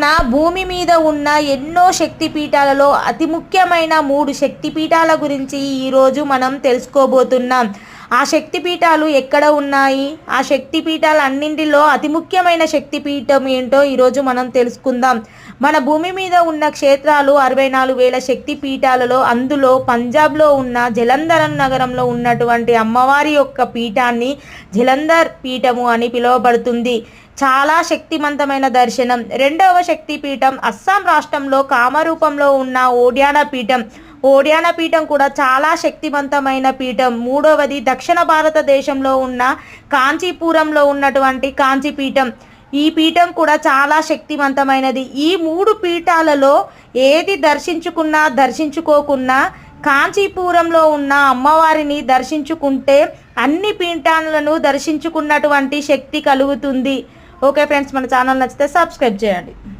నా భూమి మీద ఉన్న ఎన్నో శక్తి పీఠాలలో అతి ముఖ్యమైన 3 శక్తి పీఠాల గురించి ఈరోజు మనం తెలుసుకోబోతున్నాం. ఆ శక్తి పీఠాలు ఎక్కడ ఉన్నాయి, ఆ శక్తి పీఠాలన్నింటిలో అతి ముఖ్యమైన శక్తి పీఠం ఏంటో ఈరోజు మనం తెలుసుకుందాం. మన భూమి మీద ఉన్న క్షేత్రాలు 64,000 శక్తి పీఠాలలో అందులో పంజాబ్లో ఉన్న జలంధర్ నగరంలో ఉన్నటువంటి అమ్మవారి యొక్క పీఠాన్ని జలంధర్ పీఠము అని పిలువబడుతుంది. చాలా శక్తివంతమైన దర్శనం. రెండవ శక్తి పీఠం అస్సాం రాష్ట్రంలో కామరూపంలో ఉన్న ఓడియానా పీఠం. ఓడియానా పీఠం కూడా చాలా శక్తివంతమైన పీఠం. మూడవది దక్షిణ భారతదేశంలో ఉన్న కాంచీపురంలో ఉన్నటువంటి కాంచీ పీఠం. ఈ పీఠం కూడా చాలా శక్తివంతమైనది. ఈ 3 పీఠాలలో ఏది దర్శించుకోకున్నా కాంచీపురంలో ఉన్న అమ్మవారిని దర్శించుకుంటే అన్ని పీఠాలను దర్శించుకున్నటువంటి శక్తి కలుగుతుంది. ఓకే ఫ్రెండ్స్, మన ఛానల్ నచ్చితే సబ్స్క్రైబ్ చేయండి.